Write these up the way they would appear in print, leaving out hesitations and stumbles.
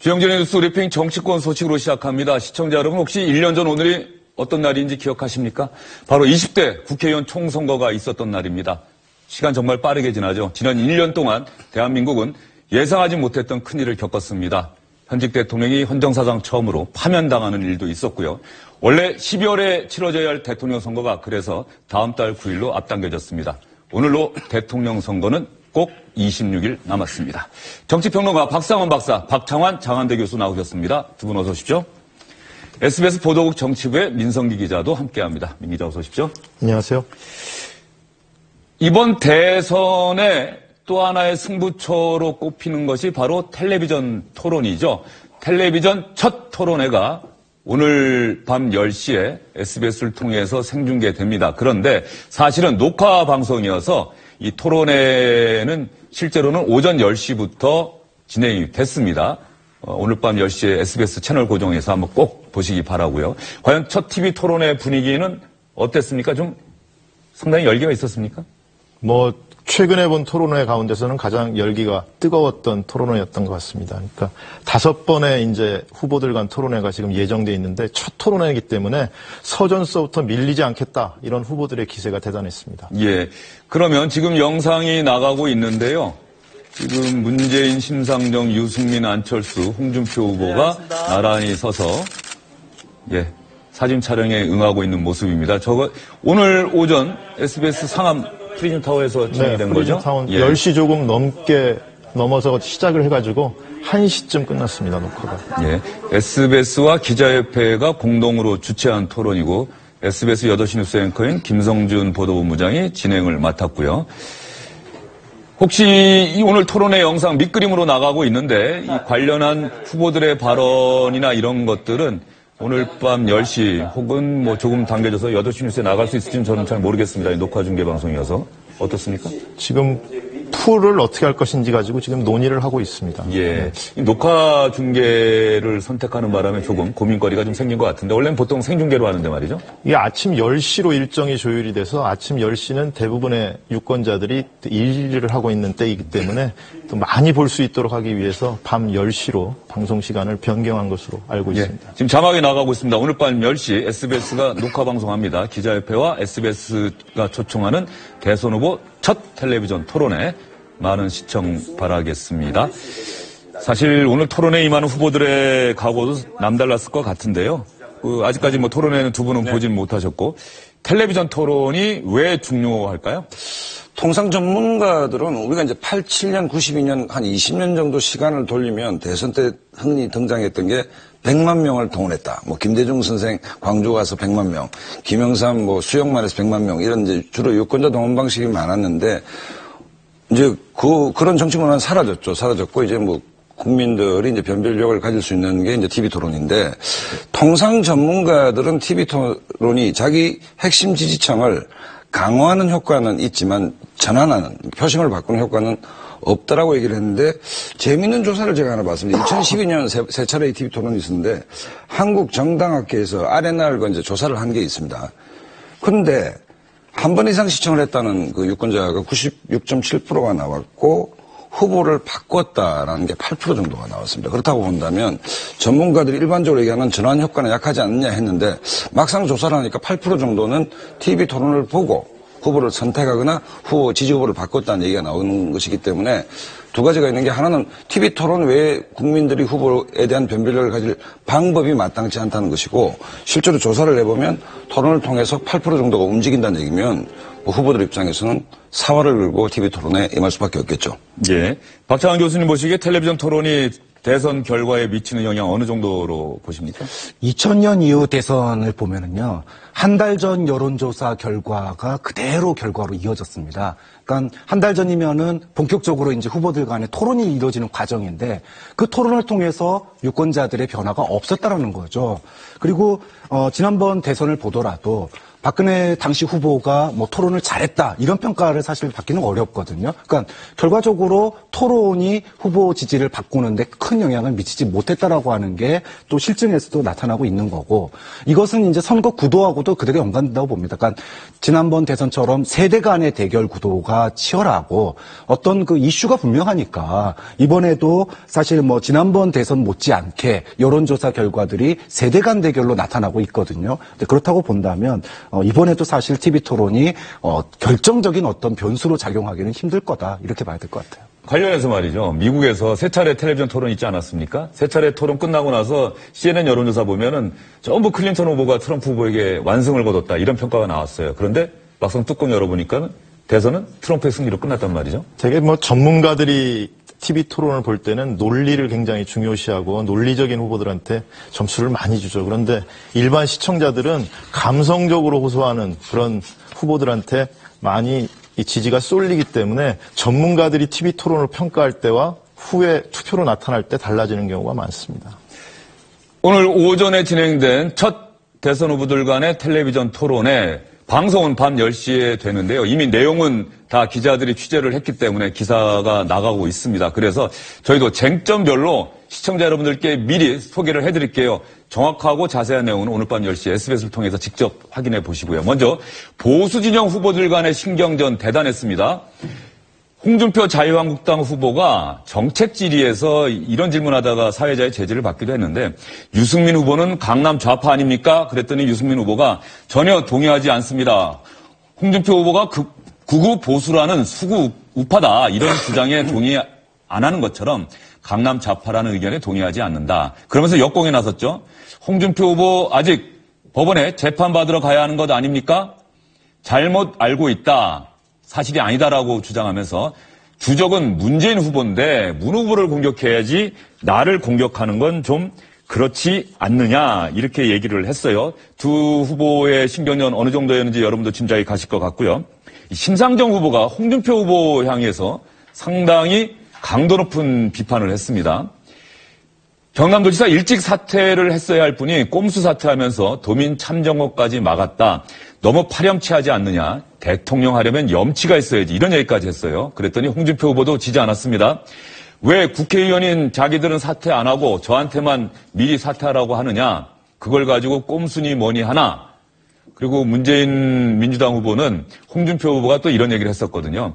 주영진의 뉴스 브리핑 정치권 소식으로 시작합니다. 시청자 여러분 혹시 1년 전 오늘이 어떤 날인지 기억하십니까? 바로 20대 국회의원 총선거가 있었던 날입니다. 시간 정말 빠르게 지나죠. 지난 1년 동안 대한민국은 예상하지 못했던 큰일을 겪었습니다. 현직 대통령이 헌정사상 처음으로 파면당하는 일도 있었고요. 원래 12월에 치러져야 할 대통령 선거가 그래서 다음 달 9일로 앞당겨졌습니다. 오늘로 대통령 선거는 꼭 26일 남았습니다. 정치평론가 박상원 박사, 박창환 장한대 교수 나오셨습니다. 두 분 어서 오십시오. SBS 보도국 정치부의 민성기 기자도 함께합니다. 민 기자 어서 오십시오. 안녕하세요. 이번 대선의 또 하나의 승부처로 꼽히는 것이 바로 텔레비전 토론이죠. 텔레비전 첫 토론회가 오늘 밤 10시에 SBS를 통해서 생중계됩니다. 그런데 사실은 녹화 방송이어서 이 토론회는 실제로는 오전 10시부터 진행이 됐습니다. 오늘 밤 10시에 SBS 채널 고정해서 한번 꼭 보시기 바라고요. 과연 첫 TV 토론회 분위기는 어땠습니까? 좀 상당히 열기가 있었습니까? 최근에 본 토론회 가운데서는 가장 열기가 뜨거웠던 토론회였던 것 같습니다. 그러니까 5번의 이제 후보들 간 토론회가 지금 예정돼 있는데 첫 토론회이기 때문에 서전서부터 밀리지 않겠다. 이런 후보들의 기세가 대단했습니다. 예. 그러면 지금 영상이 나가고 있는데요. 지금 문재인, 심상정, 유승민, 안철수, 홍준표 후보가 나란히 서서 사진 촬영에 응하고 있는 모습입니다. 오늘 오전 SBS 상암 프리즘 타워에서 진행이 된 거죠? 타운 10시 조금 넘어서 시작을 해가지고 1시쯤 끝났습니다, 녹화가. 예. SBS와 기자협회가 공동으로 주최한 토론이고 SBS 8시 뉴스 앵커인 김성준 보도본부장이 진행을 맡았고요. 혹시 이 오늘 토론회 영상 밑그림으로 나가고 있는데 이 관련한 후보들의 발언이나 이런 것들은 오늘 밤 10시 혹은 조금 당겨져서 8시 뉴스에 나갈 수 있을지는 저는 잘 모르겠습니다. 녹화 중계 방송이어서. 어떻습니까? 지금 풀을 어떻게 할 것인지 가지고 지금 논의를 하고 있습니다. 예. 이 녹화 중계를 선택하는 바람에 조금 고민거리가 좀 생긴 것 같은데 원래는 보통 생중계로 하는데 말이죠? 이게 아침 10시로 일정이 조율이 돼서 아침 10시는 대부분의 유권자들이 일을 하고 있는 때이기 때문에 또 많이 볼 수 있도록 하기 위해서 밤 10시로 방송 시간을 변경한 것으로 알고 있습니다. 지금 자막이 나가고 있습니다. 오늘 밤 10시 SBS가 녹화 방송합니다. 기자협회와 SBS가 초청하는 대선 후보 첫 텔레비전 토론회 많은 시청 바라겠습니다. 사실 오늘 토론회에 임하는 후보들의 각오도 남달랐을 것 같은데요. 아직까지 토론회는 두 분은 보진 못하셨고 텔레비전 토론이 왜 중요할까요? 통상 전문가들은 우리가 이제 87년, 92년 한 20년 정도 시간을 돌리면 대선 때 흔히 등장했던 게 100만 명을 동원했다. 김대중 선생 광주 가서 100만 명, 김영삼 수영만에서 100만 명 이런 이제 주로 유권자 동원 방식이 많았는데 이제 그런 정치 문화는 사라졌죠. 사라졌고 이제 국민들이 이제 변별력을 가질 수 있는 게 이제 TV 토론인데 통상 전문가들은 TV 토론이 자기 핵심 지지층을 강화하는 효과는 있지만 전환하는, 표심을 바꾸는 효과는 없다라고 얘기를 했는데 재미있는 조사를 제가 하나 봤습니다. 2012년 세 차례의 TV 토론이 있었는데 한국정당학회에서 R&R 이제 조사를 한 게 있습니다. 그런데 한 번 이상 시청을 했다는 그 유권자가 96.7%가 나왔고 후보를 바꿨다라는 게 8% 정도가 나왔습니다. 그렇다고 본다면 전문가들이 일반적으로 얘기하는 전환 효과는 약하지 않느냐 했는데 막상 조사를 하니까 8% 정도는 TV 토론을 보고 후보를 선택하거나 지지 후보를 바꿨다는 얘기가 나오는 것이기 때문에 두 가지가 있는 게 하나는 TV 토론 외에 국민들이 후보에 대한 변별력을 가질 방법이 마땅치 않다는 것이고 실제로 조사를 해보면 토론을 통해서 8% 정도가 움직인다는 얘기면 후보들 입장에서는 사활을 걸고 TV 토론에 임할 수밖에 없겠죠. 예. 박창환 교수님 보시기에 텔레비전 토론이 대선 결과에 미치는 영향 어느 정도로 보십니까? 2000년 이후 대선을 보면은요, 한 달 전 여론조사 결과가 그대로 결과로 이어졌습니다. 그러니까 한 달 전이면은 본격적으로 이제 후보들 간의 토론이 이루어지는 과정인데 그 토론을 통해서 유권자들의 변화가 없었다라는 거죠. 그리고 지난번 대선을 보더라도 박근혜 당시 후보가 뭐 토론을 잘했다 이런 평가를 사실 받기는 어렵거든요. 그러니까 결과적으로 토론이 후보 지지를 바꾸는데 큰 영향을 미치지 못했다라고 하는 게 또 실증에서도 나타나고 있는 거고, 이것은 이제 선거 구도하고도 그대로 연관된다고 봅니다. 그러니까 지난번 대선처럼 세대 간의 대결 구도가 치열하고 어떤 그 이슈가 분명하니까 이번에도 사실 뭐 지난번 대선 못지않게 여론조사 결과들이 세대 간 대결로 나타나고 있거든요. 근데 그렇다고 본다면 이번에도 사실 TV 토론이 결정적인 어떤 변수로 작용하기는 힘들 거다 이렇게 봐야 될 것 같아요. 관련해서 말이죠. 미국에서 세 차례 텔레비전 토론 있지 않았습니까? 세 차례 토론 끝나고 나서 CNN 여론조사 보면은 전부 클린턴 후보가 트럼프 후보에게 완승을 거뒀다 이런 평가가 나왔어요. 그런데 막상 뚜껑 열어보니까 대선은 트럼프의 승리로 끝났단 말이죠. 되게 뭐 전문가들이 TV 토론을 볼 때는 논리를 굉장히 중요시하고 논리적인 후보들한테 점수를 많이 주죠. 그런데 일반 시청자들은 감성적으로 호소하는 그런 후보들한테 많이 이 지지가 쏠리기 때문에 전문가들이 TV 토론을 평가할 때와 후에 투표로 나타날 때 달라지는 경우가 많습니다. 오늘 오전에 진행된 첫 대선 후보들 간의 텔레비전 토론에 방송은 밤 10시에 되는데요. 이미 내용은 다 기자들이 취재를 했기 때문에 기사가 나가고 있습니다. 그래서 저희도 쟁점별로 시청자 여러분들께 미리 소개를 해드릴게요. 정확하고 자세한 내용은 오늘 밤 10시 SBS를 통해서 직접 확인해 보시고요. 먼저 보수 진영 후보들 간의 신경전 대단했습니다. 홍준표 자유한국당 후보가 정책 질의에서 이런 질문하다가 사회자의 제지를 받기도 했는데, 유승민 후보는 강남 좌파 아닙니까? 그랬더니 유승민 후보가 전혀 동의하지 않습니다. 홍준표 후보가 극우 보수라는 수구 우파다 이런 주장에 동의 안 하는 것처럼 강남 좌파라는 의견에 동의하지 않는다. 그러면서 역공에 나섰죠. 홍준표 후보 아직 법원에 재판받으러 가야 하는 것 아닙니까? 잘못 알고 있다. 사실이 아니다라고 주장하면서 주적은 문재인 후보인데 문 후보를 공격해야지 나를 공격하는 건 좀 그렇지 않느냐 이렇게 얘기를 했어요. 두 후보의 신경전 어느 정도였는지 여러분도 짐작이 가실 것 같고요. 심상정 후보가 홍준표 후보 향해서 상당히 강도 높은 비판을 했습니다. 경남도지사 일찍 사퇴를 했어야 할 분이 꼼수 사퇴하면서 도민 참정호까지 막았다. 너무 파렴치하지 않느냐. 대통령 하려면 염치가 있어야지. 이런 얘기까지 했어요. 그랬더니 홍준표 후보도 지지 않았습니다. 왜 국회의원인 자기들은 사퇴 안 하고 저한테만 미리 사퇴하라고 하느냐. 그걸 가지고 꼼수니 뭐니 하나. 그리고 문재인 민주당 후보는 홍준표 후보가 또 이런 얘기를 했었거든요.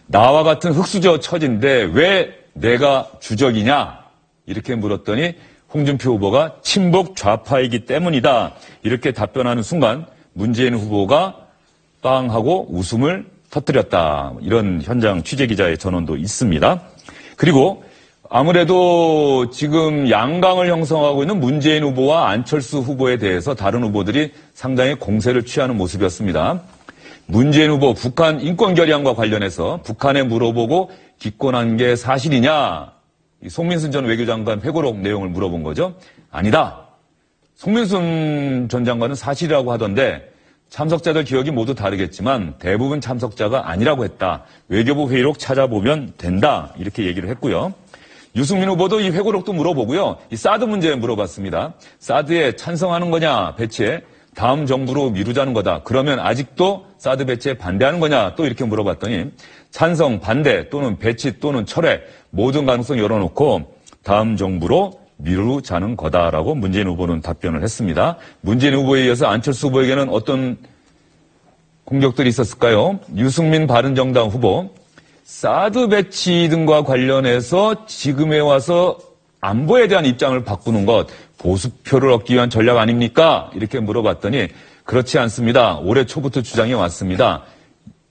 나와 같은 흙수저 처진데 왜 내가 주적이냐. 이렇게 물었더니 홍준표 후보가 친북 좌파이기 때문이다. 이렇게 답변하는 순간 문재인 후보가 빵 하고 웃음을 터뜨렸다. 이런 현장 취재기자의 전원도 있습니다. 그리고 아무래도 지금 양강을 형성하고 있는 문재인 후보와 안철수 후보에 대해서 다른 후보들이 상당히 공세를 취하는 모습이었습니다. 문재인 후보 북한 인권 결의안과 관련해서 북한에 물어보고 기권한 게 사실이냐? 송민순 전 외교장관 회고록 내용을 물어본 거죠. 아니다. 송민순 전 장관은 사실이라고 하던데 참석자들 기억이 모두 다르겠지만 대부분 참석자가 아니라고 했다. 외교부 회의록 찾아보면 된다. 이렇게 얘기를 했고요. 유승민 후보도 이 회고록도 물어보고요. 이 사드 문제 물어봤습니다. 사드에 찬성하는 거냐 배치에 다음 정부로 미루자는 거다. 그러면 아직도 사드 배치에 반대하는 거냐 또 이렇게 물어봤더니 찬성, 반대 또는 배치 또는 철회 모든 가능성 열어놓고 다음 정부로 미루자는 거다라고 문재인 후보는 답변을 했습니다. 문재인 후보에 이어서 안철수 후보에게는 어떤 공격들이 있었을까요? 유승민 바른정당 후보 사드 배치 등과 관련해서 지금에 와서 안보에 대한 입장을 바꾸는 것 보수표를 얻기 위한 전략 아닙니까? 이렇게 물어봤더니 그렇지 않습니다. 올해 초부터 주장해 왔습니다.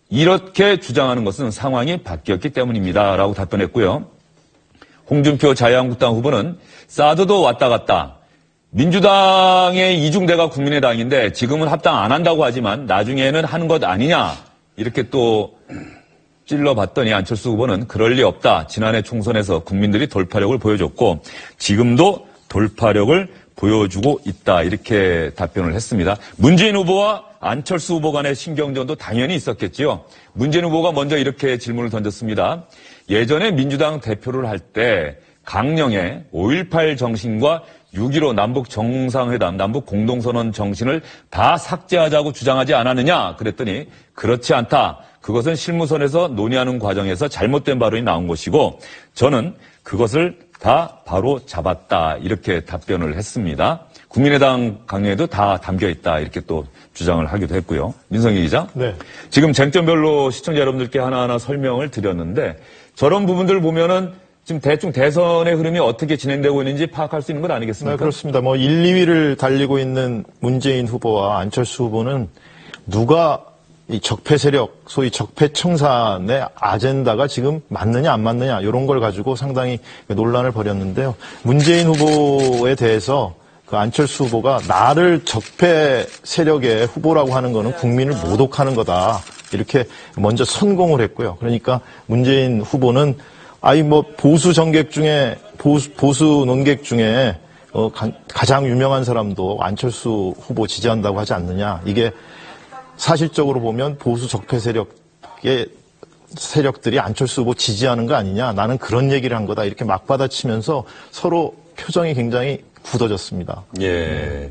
이렇게 주장하는 것은 상황이 바뀌었기 때문입니다. 라고 답변했고요. 홍준표 자유한국당 후보는 사드도 왔다 갔다. 민주당의 이중대가 국민의당인데 지금은 합당 안 한다고 하지만 나중에는 하는 것 아니냐. 이렇게 또 찔러봤더니 안철수 후보는 그럴 리 없다. 지난해 총선에서 국민들이 돌파력을 보여줬고 지금도 돌파력을 보여주고 있다. 이렇게 답변을 했습니다. 문재인 후보와 안철수 후보 간의 신경전도 당연히 있었겠지요. 문재인 후보가 먼저 이렇게 질문을 던졌습니다. 예전에 민주당 대표를 할 때 강령의 5.18 정신과 6.15 남북 정상회담, 남북 공동선언 정신을 다 삭제하자고 주장하지 않았느냐 그랬더니 그렇지 않다. 그것은 실무선에서 논의하는 과정에서 잘못된 발언이 나온 것이고 저는 그것을 다 바로 잡았다. 이렇게 답변을 했습니다. 국민의당 강령에도 다 담겨있다. 이렇게 또 주장을 하기도 했고요. 민성희 기자. 네. 지금 쟁점별로 시청자 여러분들께 하나하나 설명을 드렸는데 저런 부분들 보면은 지금 대충 대선의 흐름이 어떻게 진행되고 있는지 파악할 수 있는 것 아니겠습니까? 네, 그렇습니다. 1, 2위를 달리고 있는 문재인 후보와 안철수 후보는 누가 이 적폐 세력, 소위 적폐 청산의 아젠다가 지금 맞느냐 안 맞느냐 이런 걸 가지고 상당히 논란을 벌였는데요. 문재인 후보에 대해서 그 안철수 후보가 나를 적폐 세력의 후보라고 하는 거는 국민을 모독하는 거다. 이렇게 먼저 선공을 했고요. 그러니까 문재인 후보는 보수 정객 중에, 보수 논객 중에, 가장 유명한 사람도 안철수 후보 지지한다고 하지 않느냐. 이게 사실적으로 보면 보수 적폐 세력들이 안철수 후보 지지하는 거 아니냐. 나는 그런 얘기를 한 거다. 이렇게 막 받아치면서 서로 표정이 굉장히 굳어졌습니다. 예.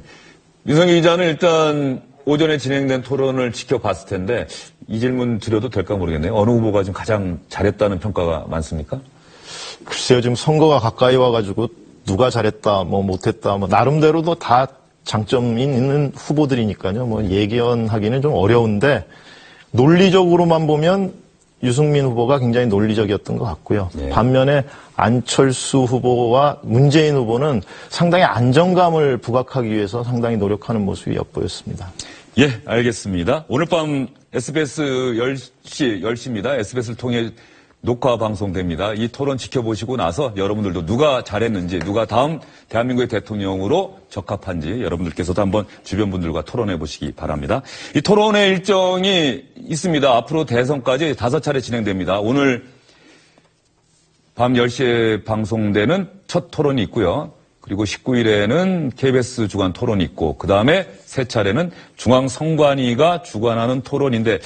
민성희 기자는 일단 오전에 진행된 토론을 지켜봤을 텐데 이 질문 드려도 될까 모르겠네요. 어느 후보가 지금 가장 잘했다는 평가가 많습니까? 글쎄요, 지금 선거가 가까이 와가지고 누가 잘했다, 못했다, 나름대로도 다 장점이 있는 후보들이니까요. 예견하기는 좀 어려운데 논리적으로만 보면 유승민 후보가 굉장히 논리적이었던 것 같고요. 예. 반면에 안철수 후보와 문재인 후보는 상당히 안정감을 부각하기 위해서 상당히 노력하는 모습이 엿보였습니다. 예, 알겠습니다. 오늘 밤 SBS 10시입니다. SBS를 통해 녹화 방송됩니다. 이 토론 지켜보시고 나서 여러분들도 누가 잘했는지, 누가 다음 대한민국의 대통령으로 적합한지 여러분들께서도 한번 주변 분들과 토론해 보시기 바랍니다. 이 토론의 일정이 있습니다. 앞으로 대선까지 5차례 진행됩니다. 오늘 밤 10시에 방송되는 첫 토론이 있고요. 그리고 19일에는 KBS 주간 토론이 있고 그 다음에 3차례는 중앙선관위가 주관하는 토론인데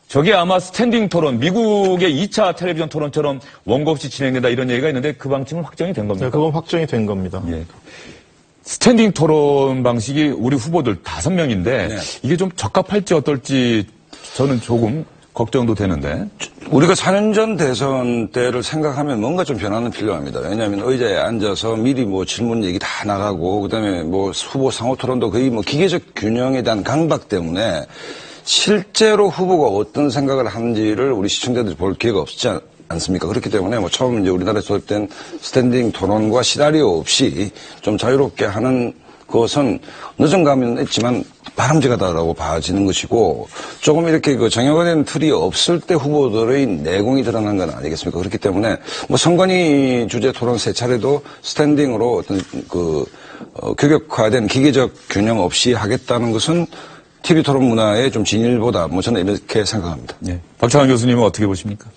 저게 아마 스탠딩 토론, 미국의 2차 텔레비전 토론처럼 원고 없이 진행된다 이런 얘기가 있는데 그 방침은 확정이 된 겁니까? 네, 그건 확정이 된 겁니다. 예. 스탠딩 토론 방식이 우리 후보들 5명인데 네. 이게 좀 적합할지 어떨지 저는 조금 걱정도 되는데. 우리가 4년 전 대선 때를 생각하면 뭔가 좀 변화는 필요합니다. 왜냐하면 의자에 앉아서 미리 질문 얘기 다 나가고 그다음에 후보 상호 토론도 거의 기계적 균형에 대한 강박 때문에 실제로 후보가 어떤 생각을 하는지를 우리 시청자들이 볼 기회가 없지 않습니까? 그렇기 때문에 처음 이제 우리나라에 도입된 스탠딩 토론과 시나리오 없이 좀 자유롭게 하는 것은 늦은 감은 있지만 바람직하다라고 봐지는 것이고 조금 이렇게 정형화된 틀이 없을 때 후보들의 내공이 드러난 건 아니겠습니까? 그렇기 때문에 선관위 주제 토론 3차례도 스탠딩으로 어떤 규격화된 기계적 균형 없이 하겠다는 것은 TV 토론 문화의 좀 진일보다 저는 이렇게 생각합니다. 예. 박찬환 교수님은 어떻게 보십니까?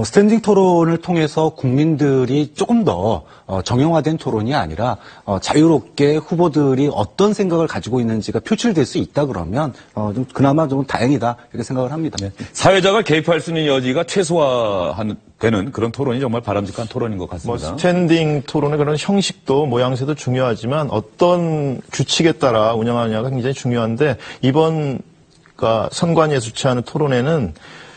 스탠딩 토론을 통해서 국민들이 조금 더 정형화된 토론이 아니라 자유롭게 후보들이 어떤 생각을 가지고 있는지가 표출될 수 있다 그러면 좀 그나마 좀 다행이다 이렇게 생각을 합니다. 네. 사회자가 개입할 수 있는 여지가 최소화되는 그런 토론이 정말 바람직한 토론인 것 같습니다. 스탠딩 토론의 그런 형식도 모양새도 중요하지만 어떤 규칙에 따라 운영하느냐가 굉장히 중요한데 이번 선관위에 주최하는 토론회는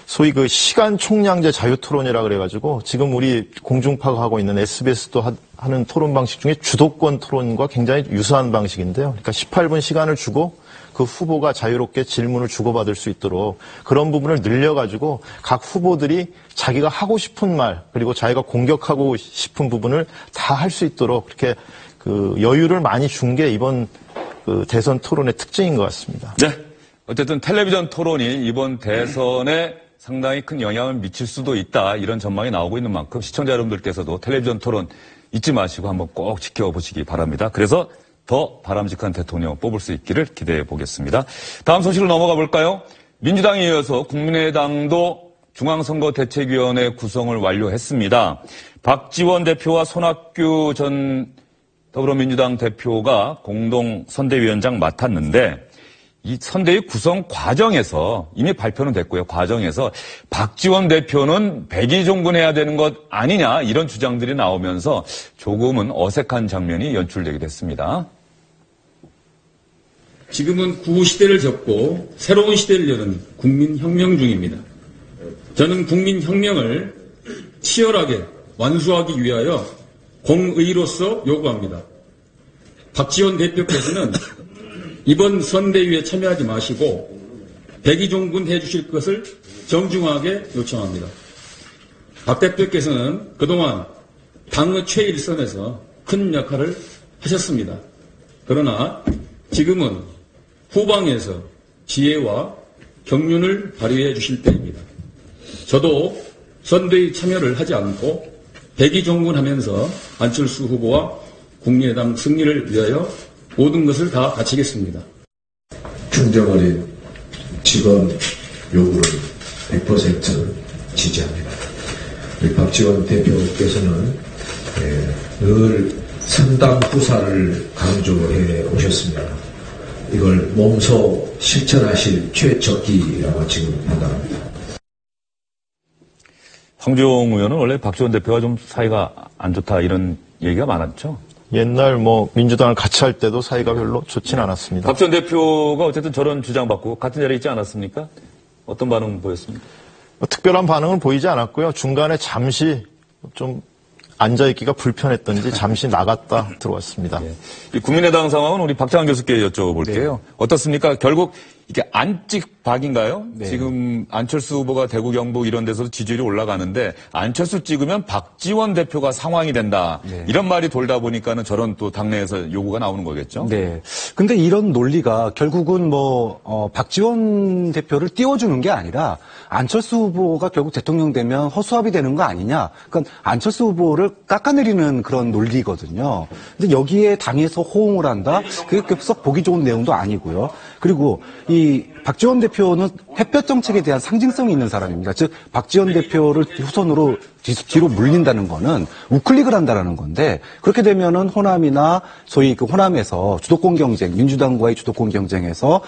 소위 시간 총량제 자유 토론이라 그래가지고 지금 우리 공중파가 하고 있는 SBS도 하는 토론 방식 중에 주도권 토론과 굉장히 유사한 방식인데요. 그러니까 18분 시간을 주고 그 후보가 자유롭게 질문을 주고받을 수 있도록 그런 부분을 늘려가지고 각 후보들이 자기가 하고 싶은 말 그리고 자기가 공격하고 싶은 부분을 다 할 수 있도록 그렇게 여유를 많이 준 게 이번 대선 토론의 특징인 것 같습니다. 네. 어쨌든 텔레비전 토론이 이번 대선에 상당히 큰 영향을 미칠 수도 있다. 이런 전망이 나오고 있는 만큼 시청자 여러분들께서도 텔레비전 토론 잊지 마시고 한번 꼭 지켜보시기 바랍니다. 그래서 더 바람직한 대통령 뽑을 수 있기를 기대해 보겠습니다. 다음 소식으로 넘어가 볼까요? 민주당에 이어서 국민의당도 중앙선거대책위원회 구성을 완료했습니다. 박지원 대표와 손학규 전 더불어민주당 대표가 공동 선대위원장 맡았는데 이 선대위 구성 과정에서 이미 발표는 됐고요. 과정에서 박지원 대표는 백의종군해야 되는 것 아니냐 이런 주장들이 나오면서 조금은 어색한 장면이 연출되기도 했습니다. 지금은 구시대를 접고 새로운 시대를 여는 국민혁명 중입니다. 저는 국민혁명을 치열하게 완수하기 위하여 공의로서 요구합니다. 박지원 대표께서는 이번 선대위에 참여하지 마시고 백의종군 해주실 것을 정중하게 요청합니다. 박 대표께서는 그동안 당의 최일선에서 큰 역할을 하셨습니다. 그러나 지금은 후방에서 지혜와 경륜을 발휘해 주실 때입니다. 저도 선대위 참여를 하지 않고 백의종군하면서 안철수 후보와 국민의당 승리를 위하여 모든 것을 다 바치겠습니다. 충정어린 직원 요구를 100% 지지합니다. 우리 박지원 대표께서는 늘 선당 후사를 강조해 오셨습니다. 이걸 몸소 실천하실 최적기라고 지금 판단합니다. 황교안 의원은 원래 박지원 대표와 좀 사이가 안 좋다 이런 얘기가 많았죠. 옛날 민주당을 같이 할 때도 사이가 별로 좋진 않았습니다. 박지원 대표가 어쨌든 저런 주장받고 같은 자리에 있지 않았습니까? 어떤 반응 보였습니까? 특별한 반응은 보이지 않았고요. 중간에 잠시 좀 앉아있기가 불편했던지 잠시 나갔다 들어왔습니다. 예. 이 국민의당 상황은 우리 박장한 교수께 여쭤볼게요. 네. 어떻습니까? 결국 이게 안찍박인가요? 네. 지금 안철수 후보가 대구 경북 이런 데서도 지지율이 올라가는데 안철수 찍으면 박지원 대표가 상황이 된다. 네. 이런 말이 돌다 보니까는 저런 또 당내에서 요구가 나오는 거겠죠? 네. 근데 이런 논리가 결국은 박지원 대표를 띄워주는 게 아니라 안철수 후보가 결국 대통령 되면 허수아비 되는 거 아니냐. 그러니까 안철수 후보를 깎아내리는 그런 논리거든요. 근데 여기에 당에서 호응을 한다? 그게 썩 보기 좋은 내용도 아니고요. 그리고 이 박지원 대표는 햇볕 정책에 대한 상징성이 있는 사람입니다. 즉 박지원 대표를 후손으로 뒤로 물린다는 거는 우클릭을 한다라는 건데 그렇게 되면은 호남이나 소위 그 호남에서 주도권 경쟁, 민주당과의 주도권 경쟁에서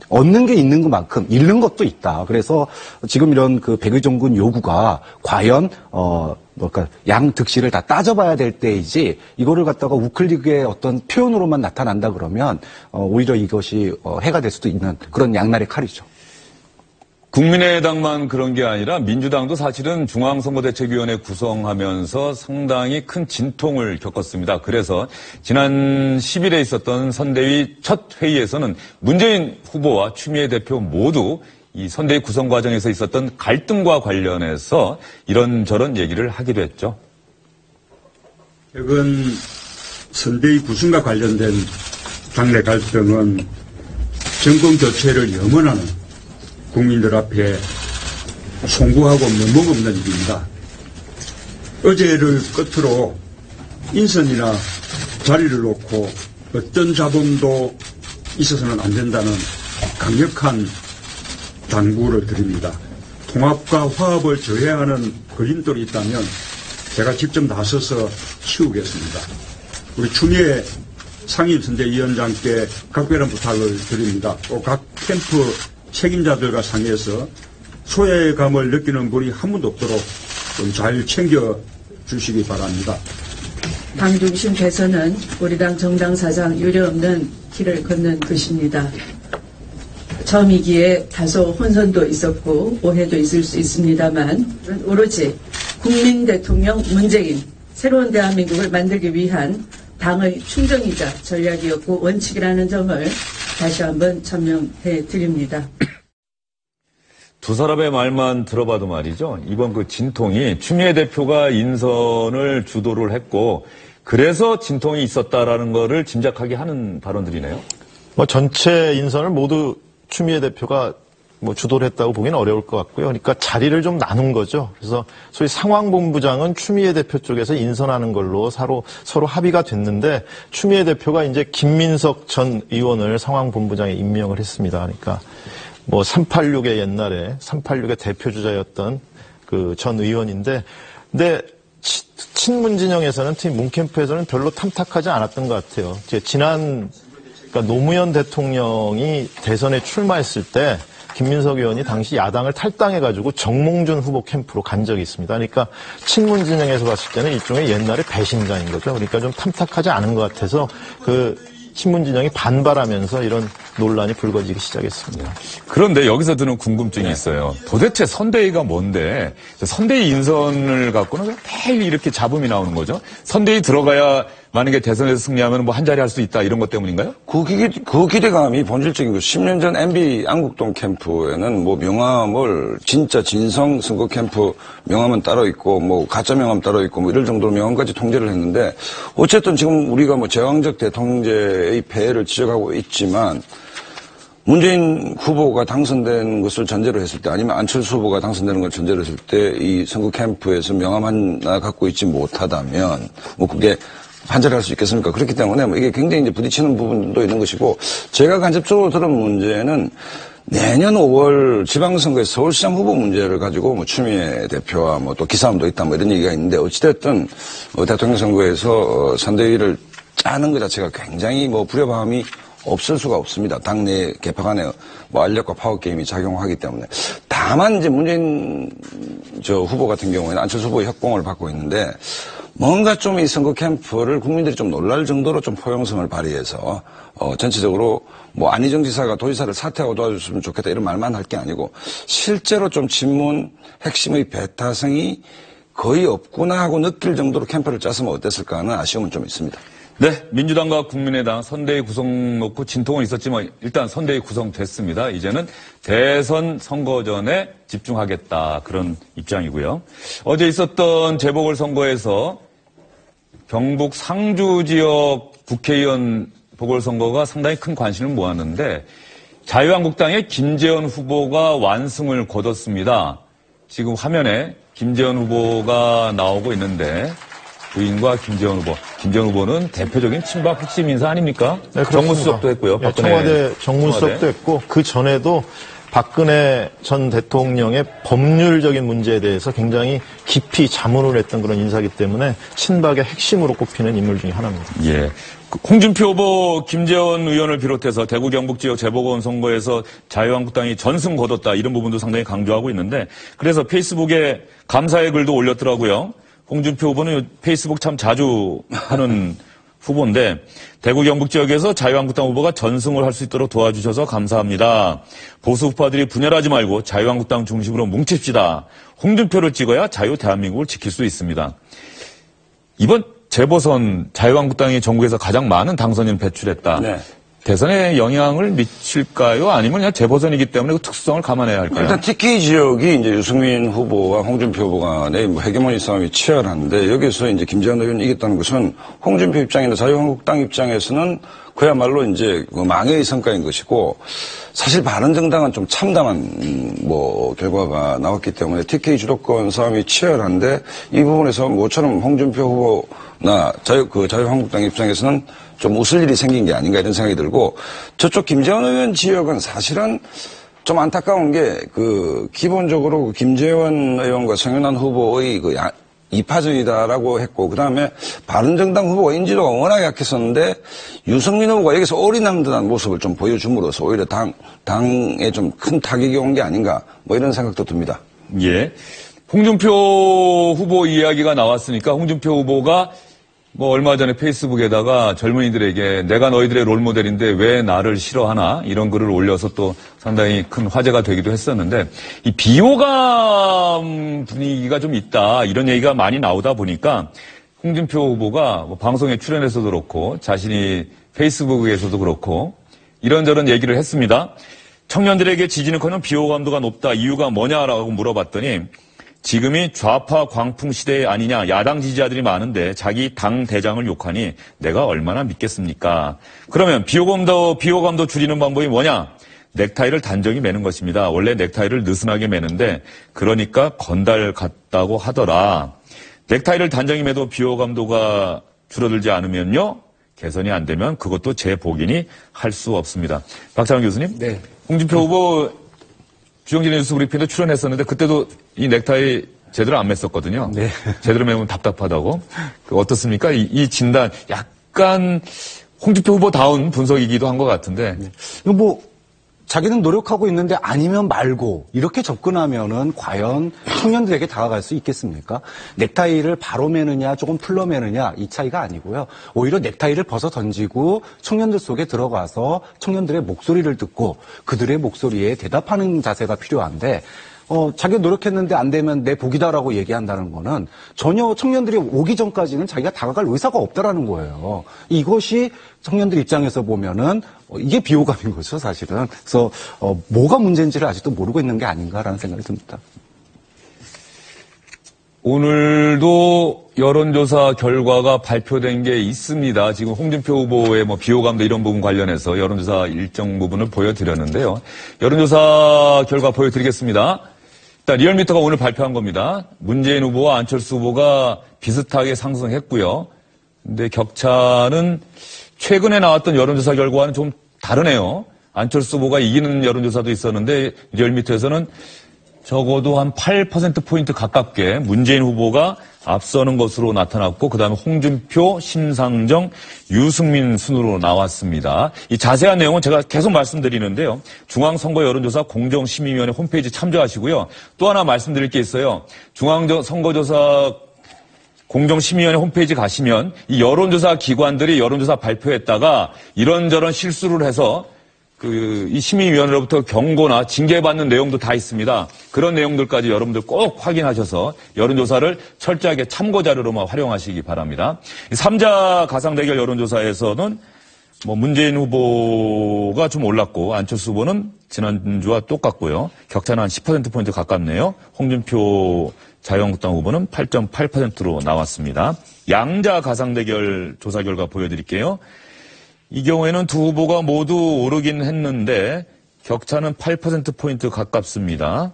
얻는 게 있는 것만큼 잃는 것도 있다. 그래서 지금 이런 그 백의종군 요구가 과연 양 득실을 다 따져봐야 될 때이지 이거를 갖다가 우클릭의 어떤 표현으로만 나타난다 그러면 오히려 이것이 해가 될 수도 있는 그런 양날의 칼이죠. 국민의당만 그런 게 아니라 민주당도 사실은 중앙선거대책위원회 구성하면서 상당히 큰 진통을 겪었습니다. 그래서 지난 10일에 있었던 선대위 첫 회의에서는 문재인 후보와 추미애 대표 모두 이 선대위 구성 과정에서 있었던 갈등과 관련해서 이런저런 얘기를 하기도 했죠. 최근 선대위 구성과 관련된 당내 갈등은 정권 교체를 염원하는 국민들 앞에 송구하고 면목없는 일입니다. 어제를 끝으로 인선이나 자리를 놓고 어떤 잡음도 있어서는 안 된다는 강력한 당부를 드립니다. 통합과 화합을 저해하는 걸림돌이 있다면 제가 직접 나서서 치우겠습니다. 우리 추미애 상임선대위원장께 각별한 부탁을 드립니다. 또 각 캠프 책임자들과 상의해서 소외감을 느끼는 분이 한 분도 없도록 좀 잘 챙겨주시기 바랍니다. 당 중심 개선은 우리 당 정당 사상 유례없는 길을 걷는 것입니다. 처음이기에 다소 혼선도 있었고 오해도 있을 수 있습니다만 오로지 국민 대통령 문재인 새로운 대한민국을 만들기 위한 당의 충정이자 전략이었고 원칙이라는 점을 다시 한번 천명해 드립니다. 두 사람의 말만 들어봐도 말이죠. 이번 그 진통이 추미애 대표가 인선을 주도를 했고 그래서 진통이 있었다라는 거를 짐작하게 하는 발언들이네요. 전체 인선을 모두 추미애 대표가 주도를 했다고 보기는 어려울 것 같고요. 그러니까 자리를 좀 나눈 거죠. 그래서 소위 상황본부장은 추미애 대표 쪽에서 인선하는 걸로 서로 합의가 됐는데 추미애 대표가 이제 김민석 전 의원을 상황본부장에 임명을 했습니다. 그러니까 386의 옛날에 386의 대표주자였던 그 전 의원인데 근데 친문 진영에서는 특히 문캠프에서는 별로 탐탁하지 않았던 것 같아요. 지난 그러니까 노무현 대통령이 대선에 출마했을 때 김민석 의원이 당시 야당을 탈당해가지고 정몽준 후보 캠프로 간 적이 있습니다. 그러니까 친문 진영에서 봤을 때는 일종의 옛날의 배신자인 거죠. 그러니까 좀 탐탁하지 않은 것 같아서 그 친문 진영이 반발하면서 이런 논란이 불거지기 시작했습니다. 그런데 여기서 드는 궁금증이 있어요. 도대체 선대위가 뭔데 선대위 인선을 갖고는 매일 이렇게 잡음이 나오는 거죠? 선대위 들어가야 만약에 대선에서 승리하면 뭐 한 자리 할 수 있다 이런 것 때문인가요? 그 기대감이 본질적인 거. 10년 전 MB 안국동 캠프에는 뭐 명함을 진짜 진성 선거 캠프 명함은 따로 있고 뭐 가짜 명함 따로 있고 뭐 이럴 정도로 명함까지 통제를 했는데 어쨌든 지금 우리가 뭐 제왕적 대통제의 폐해를 지적하고 있지만 문재인 후보가 당선된 것을 전제로 했을 때 아니면 안철수 후보가 당선되는 걸 전제로 했을 때 이 선거 캠프에서 명함 하나 갖고 있지 못하다면 뭐 그게 판단할 수 있겠습니까? 그렇기 때문에 뭐 이게 굉장히 이제 부딪히는 부분도 있는 것이고 제가 간접적으로 들은 문제는 내년 5월 지방선거에서 서울시장 후보 문제를 가지고 뭐 추미애 대표와 뭐 또 기싸움도 있다 뭐 이런 얘기가 있는데 어찌됐든 대통령 선거에서 선대위를 짜는 것 자체가 굉장히 뭐 불협화음이 없을 수가 없습니다. 당내 개파간의 뭐 알력과 파워 게임이 작용하기 때문에. 다만 이제 문재인 후보 같은 경우에는 안철수 후보의 협공을 받고 있는데 뭔가 좀 이 선거 캠프를 국민들이 좀 놀랄 정도로 좀 포용성을 발휘해서 전체적으로 뭐 안희정 지사가 도지사를 사퇴하고 도와줬으면 좋겠다 이런 말만 할 게 아니고 실제로 좀 친문 핵심의 배타성이 거의 없구나 하고 느낄 정도로 캠프를 짰으면 어땠을까 하는 아쉬움은 좀 있습니다. 네, 민주당과 국민의당 선대위 구성 놓고 진통은 있었지만 일단 선대위 구성됐습니다. 이제는 대선 선거 전에 집중하겠다 그런 입장이고요. 어제 있었던 재보궐선거에서 경북 상주 지역 국회의원 보궐선거가 상당히 큰 관심을 모았는데 자유한국당의 김재원 후보가 완승을 거뒀습니다. 지금 화면에 김재원 후보가 나오고 있는데 부인과 김재원 후보. 김재원 후보는 대표적인 친박 핵심 인사 아닙니까? 네, 정무수석도 했고요. 네, 청와대 정무수석도 했고 그 전에도 박근혜 전 대통령의 법률적인 문제에 대해서 굉장히 깊이 자문을 했던 그런 인사이기 때문에 친박의 핵심으로 꼽히는 인물 중에 하나입니다. 예. 홍준표 후보 김재원 의원을 비롯해서 대구 경북 지역 재보궐 선거에서 자유한국당이 전승 거뒀다 이런 부분도 상당히 강조하고 있는데 그래서 페이스북에 감사의 글도 올렸더라고요. 홍준표 후보는 페이스북 참 자주 하는 후보인데 대구 경북 지역에서 자유한국당 후보가 전승을 할 수 있도록 도와주셔서 감사합니다. 보수 우파들이 분열하지 말고 자유한국당 중심으로 뭉칩시다. 홍준표를 찍어야 자유 대한민국을 지킬 수 있습니다. 이번 재보선 자유한국당이 전국에서 가장 많은 당선인 배출했다. 네. 대선에 영향을 미칠까요? 아니면 그냥 재보선이기 때문에 그 특수성을 감안해야 할까요? 일단 TK 지역이 이제 유승민 후보와 홍준표 후보 간의 뭐 헤게모니 싸움이 치열한데 여기서 이제 김재원 의원이 이겼다는 것은 홍준표 입장이나 자유한국당 입장에서는 그야말로 이제 그 망해의 성과인 것이고 사실 바른정당은 좀 참담한 뭐 결과가 나왔기 때문에 TK 주도권 싸움이 치열한데 이 부분에서 모처럼 홍준표 후보나 자유한국당 입장에서는 좀 웃을 일이 생긴 게 아닌가 이런 생각이 들고 저쪽 김재원 의원 지역은 사실은 좀 안타까운 게 기본적으로 김재원 의원과 성현환 후보의 이파전이다라고 했고 그다음에 바른정당 후보가 인지도가 워낙 약했었는데 유승민 후보가 여기서 올인한 듯한 모습을 좀 보여줌으로써 오히려 당에 좀 큰 타격이 온 게 아닌가 뭐 이런 생각도 듭니다. 예. 홍준표 후보 이야기가 나왔으니까 홍준표 후보가 뭐 얼마 전에 페이스북에다가 젊은이들에게 내가 너희들의 롤모델인데 왜 나를 싫어하나 이런 글을 올려서 또 상당히 큰 화제가 되기도 했었는데 이 비호감 분위기가 좀 있다 이런 얘기가 많이 나오다 보니까 홍준표 후보가 뭐 방송에 출연해서도 그렇고 자신이 페이스북에서도 그렇고 이런저런 얘기를 했습니다. 청년들에게 지지는커녕 비호감도가 높다. 이유가 뭐냐라고 물어봤더니 지금이 좌파 광풍 시대 아니냐. 야당 지지자들이 많은데 자기 당 대장을 욕하니 내가 얼마나 믿겠습니까? 그러면 비호감도 줄이는 방법이 뭐냐? 넥타이를 단정히 매는 것입니다. 원래 넥타이를 느슨하게 매는데 그러니까 건달 같다고 하더라. 넥타이를 단정히 매도 비호감도가 줄어들지 않으면요. 개선이 안 되면 그것도 제 복이니 할 수 없습니다. 박찬원 교수님. 네. 홍준표 후보 주영진의 뉴스 브리핑도 출연했었는데 그때도 이 넥타이 제대로 안 맸었거든요. 네. 제대로 매면 답답하다고. 어떻습니까? 이 진단 약간 홍준표 후보다운 분석이기도 한 것 같은데. 이거 뭐 자기는 노력하고 있는데 아니면 말고 이렇게 접근하면은 과연 청년들에게 다가갈 수 있겠습니까? 넥타이를 바로 매느냐 조금 풀러 매느냐 이 차이가 아니고요. 오히려 넥타이를 벗어 던지고 청년들 속에 들어가서 청년들의 목소리를 듣고 그들의 목소리에 대답하는 자세가 필요한데 자기가 노력했는데 안 되면 내 복이다라고 얘기한다는 거는 전혀 청년들이 오기 전까지는 자기가 다가갈 의사가 없다라는 거예요. 이것이 청년들 입장에서 보면은 이게 비호감인 거죠, 사실은. 그래서 뭐가 문제인지를 아직도 모르고 있는 게 아닌가라는 생각이 듭니다. 오늘도 여론조사 결과가 발표된 게 있습니다. 지금 홍준표 후보의 뭐 비호감도 이런 부분 관련해서 여론조사 일정 부분을 보여드렸는데요. 여론조사 결과 보여드리겠습니다. 일단 리얼미터가 오늘 발표한 겁니다. 문재인 후보와 안철수 후보가 비슷하게 상승했고요. 근데 격차는 최근에 나왔던 여론조사 결과와는 좀 다르네요. 안철수 후보가 이기는 여론조사도 있었는데 리얼미터에서는 적어도 한 8%포인트 가깝게 문재인 후보가 앞서는 것으로 나타났고 그다음에 홍준표, 심상정, 유승민 순으로 나왔습니다. 이 자세한 내용은 제가 계속 말씀드리는데요. 중앙선거 여론조사 공정심의위원회 홈페이지 참조하시고요. 또 하나 말씀드릴 게 있어요. 중앙선거조사 공정심의위원회 홈페이지 가시면 이 여론조사 기관들이 여론조사 발표했다가 이런저런 실수를 해서 이 심의위원회로부터 경고나 징계받는 내용도 다 있습니다. 그런 내용들까지 여러분들 꼭 확인하셔서 여론조사를 철저하게 참고자료로만 활용하시기 바랍니다. 3자 가상대결 여론조사에서는 문재인 후보가 좀 올랐고 안철수 후보는 지난주와 똑같고요. 격차는 한 10%포인트 가깝네요. 홍준표 자유한국당 후보는 8.8%로 나왔습니다. 양자 가상대결 조사 결과 보여드릴게요. 이 경우에는 두 후보가 모두 오르긴 했는데 격차는 8%포인트 가깝습니다.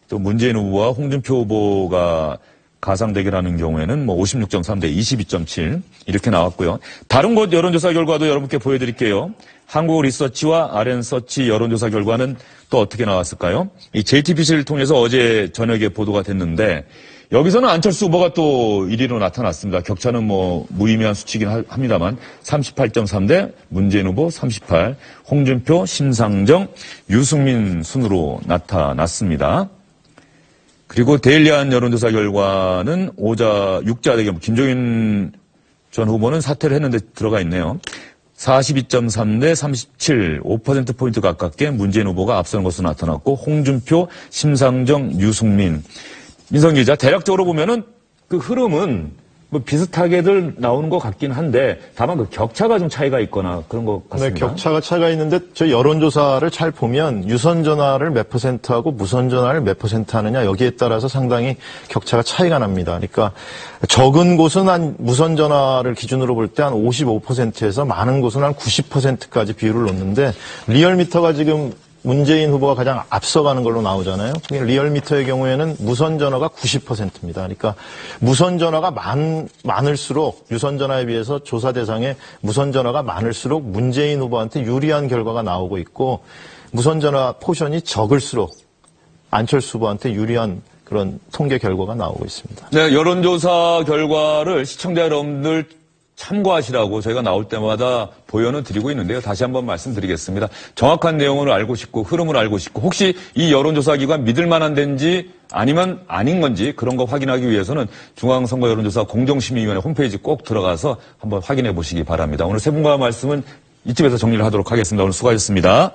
또 문재인 후보와 홍준표 후보가 가상대결하는 경우에는 56.3 대 22.7 이렇게 나왔고요. 다른 곳 여론조사 결과도 여러분께 보여드릴게요. 한국리서치와 RN서치 여론조사 결과는 또 어떻게 나왔을까요? 이 JTBC를 통해서 어제 저녁에 보도가 됐는데 여기서는 안철수 후보가 또 1위로 나타났습니다. 격차는 무의미한 수치긴 합니다만 38.3 대 문재인 후보 38, 홍준표, 심상정, 유승민 순으로 나타났습니다. 그리고 데일리안 여론조사 결과는 6자 대결 김종인 전 후보는 사퇴를 했는데 들어가 있네요. 42.3 대 37, 5%포인트 가깝게 문재인 후보가 앞서는 것으로 나타났고 홍준표, 심상정, 유승민. 민성 기자, 대략적으로 보면은 그 흐름은 비슷하게들 나오는 것 같긴 한데 다만 그 격차가 좀 차이가 있거나 그런 것 같습니다. 네, 격차가 차이가 있는데 저 여론조사를 잘 보면 유선 전화를 몇 %하고 무선 전화를 몇 % 하느냐 여기에 따라서 상당히 격차가 차이가 납니다. 그러니까 적은 곳은 한 무선 전화를 기준으로 볼 때 한 55%에서 많은 곳은 한 90%까지 비율을 놓는데 리얼미터가 지금 문재인 후보가 가장 앞서가는 걸로 나오잖아요. 리얼미터의 경우에는 무선 전화가 90%입니다. 그러니까 무선 전화가 많을수록 유선 전화에 비해서 조사 대상에 무선 전화가 많을수록 문재인 후보한테 유리한 결과가 나오고 있고 무선 전화 포션이 적을수록 안철수 후보한테 유리한 그런 통계 결과가 나오고 있습니다. 네, 여론조사 결과를 시청자 여러분들 참고하시라고 저희가 나올 때마다 보여는 드리고 있는데요. 다시 한번 말씀드리겠습니다. 정확한 내용을 알고 싶고 흐름을 알고 싶고 혹시 이 여론조사 기관 믿을 만한 데인지 아니면 아닌 건지 그런 거 확인하기 위해서는 중앙선거 여론조사 공정심의위원회 홈페이지 꼭 들어가서 한번 확인해 보시기 바랍니다. 오늘 세 분과 말씀은 이쯤에서 정리를 하도록 하겠습니다. 오늘 수고하셨습니다.